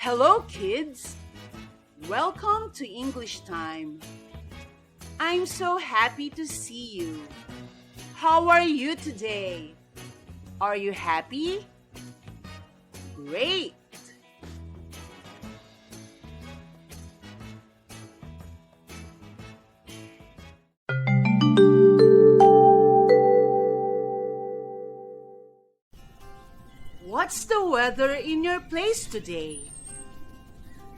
Hello, kids! Welcome to English Time. I'm so happy to see you. How are you today? Are you happy? Great! What's the weather in your place today?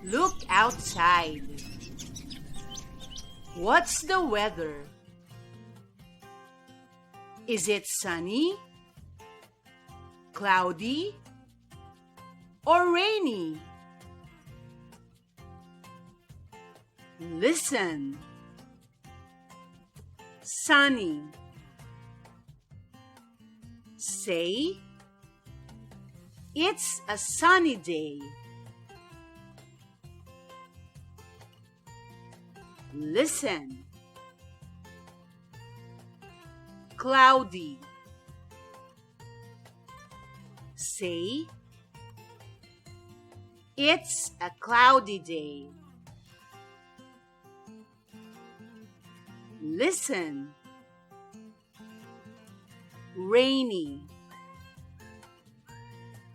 Look outside. What's the weather? Is it sunny, cloudy, or rainy? Listen. Sunny. Say, it's a sunny day. Listen. Cloudy. Say, it's a cloudy day. Listen. Rainy.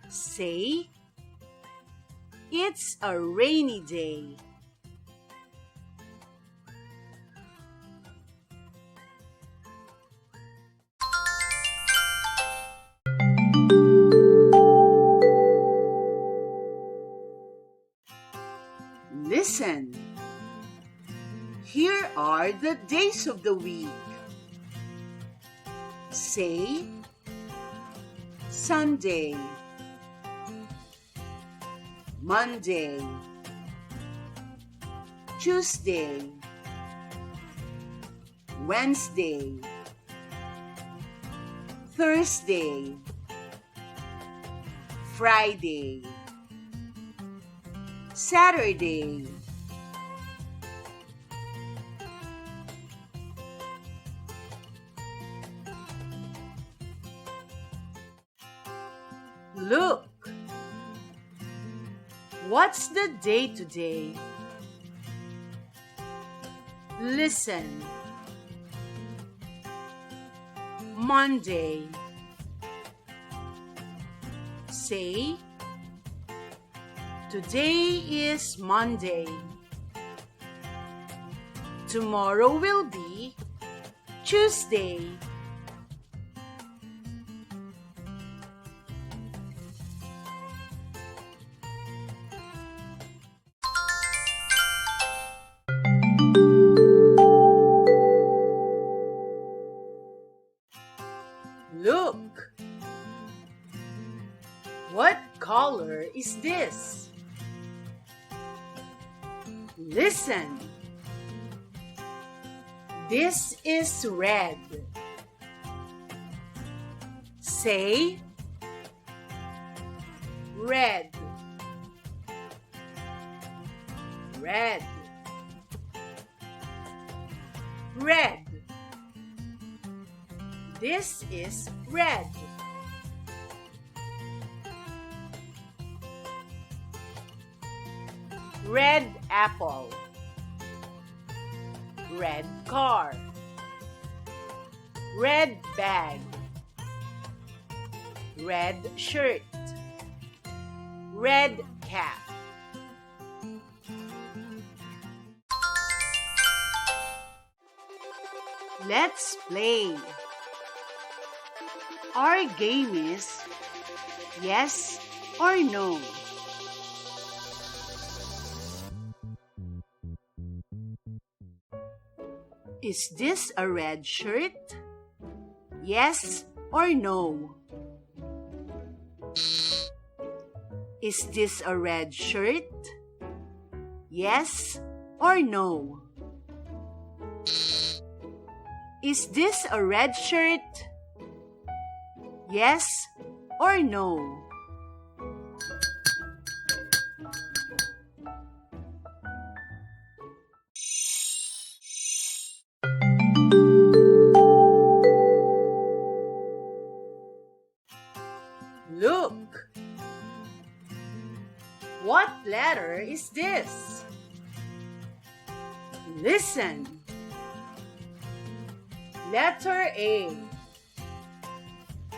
Say, it's a rainy day. Listen. Here are the days of the week. Say, Sunday, Monday, Tuesday, Wednesday, Thursday, Friday, Saturday, Look! What's the day today? Listen. Monday. Say, today is Monday. Tomorrow will be Tuesday. Look! What color is this? Listen! This is red. Say, red. Red. Red. This is red. Red apple. Red car. Red bag. Red shirt. Red cap. Let's play. Our game is yes or no. Is this a red shirt? Yes or no? Is this a red shirt? Yes or no? Is this a red shirt? Yes or no? Look! What letter is this? Listen. Letter A.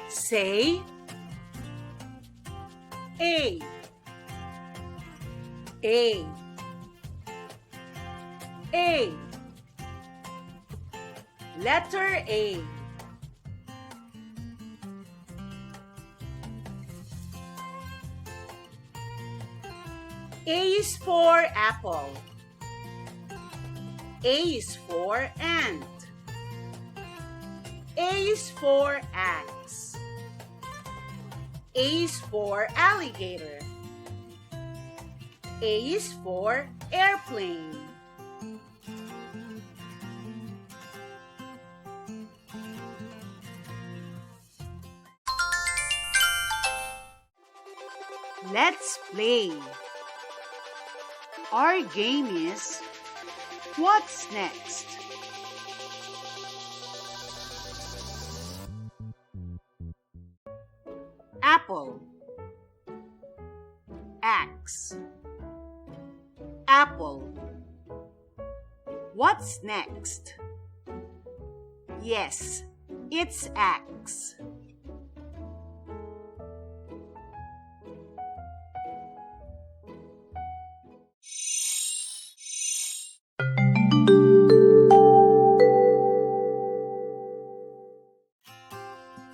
Say A. A. A. Letter A. A is for apple. A is for ant. A is for axe. A is for alligator. A is for airplane. Let's play. Our game is What's Next? Apple. Axe. Apple. What's next? Yes, it's axe.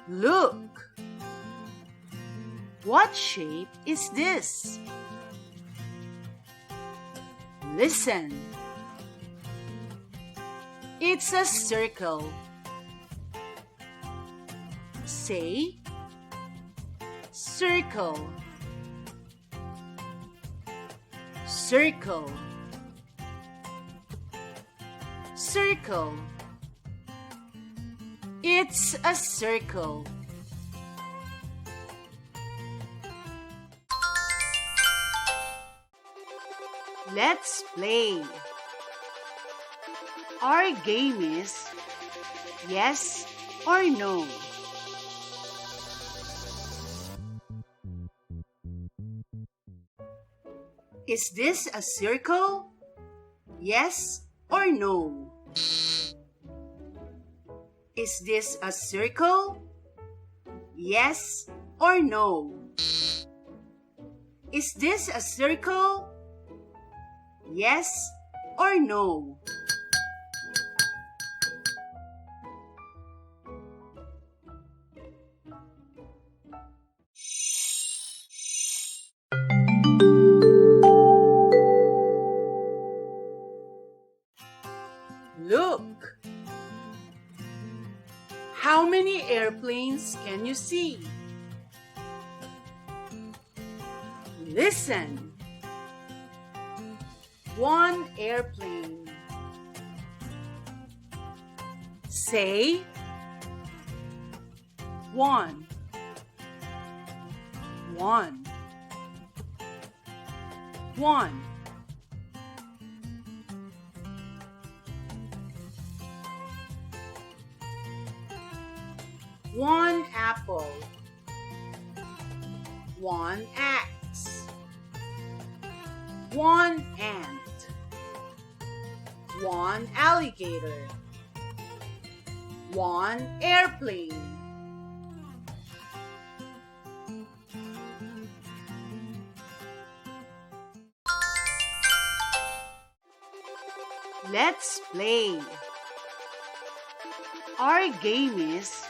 Look! What shape is this? Listen. It's a circle. Say, circle. Circle. Circle. It's a circle. Let's play. Our game is yes or no. Is this a circle? Yes or no? Is this a circle? Yes or no? Is this a circle? Yes or no? Look! How many airplanes can you see? Listen! One airplane. Say one. One. One. One apple. One axe. One ant. One alligator. One airplane. Let's play. Our game is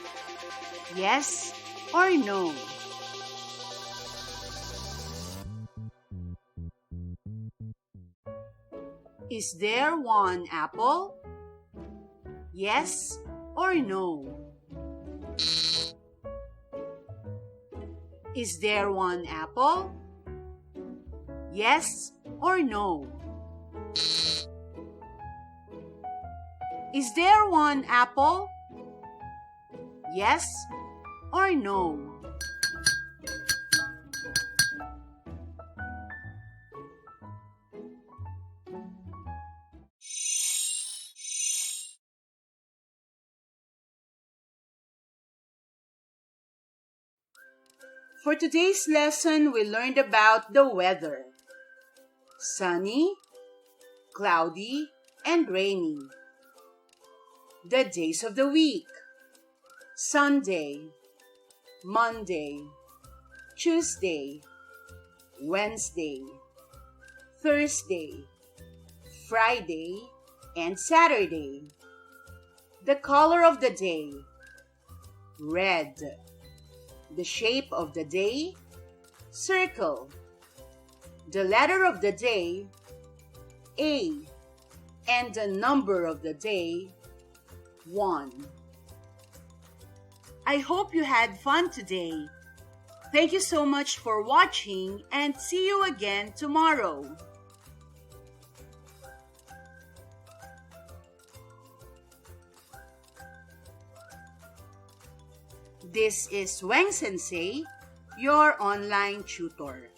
yes or no. Is there one apple? Yes or no? Is there one apple? Yes or no? Is there one apple? Yes or no? For today's lesson, we learned about the weather. sunny, cloudy, and rainy. The days of the week: Sunday, Monday, Tuesday, Wednesday, Thursday, Friday, and Saturday. The color of the day: red. The shape of the day: circle. The letter of the day: A. And the number of the day: 1. I hope you had fun today. Thank you so much for watching and see you again tomorrow. This is Wang Sensei, your online tutor.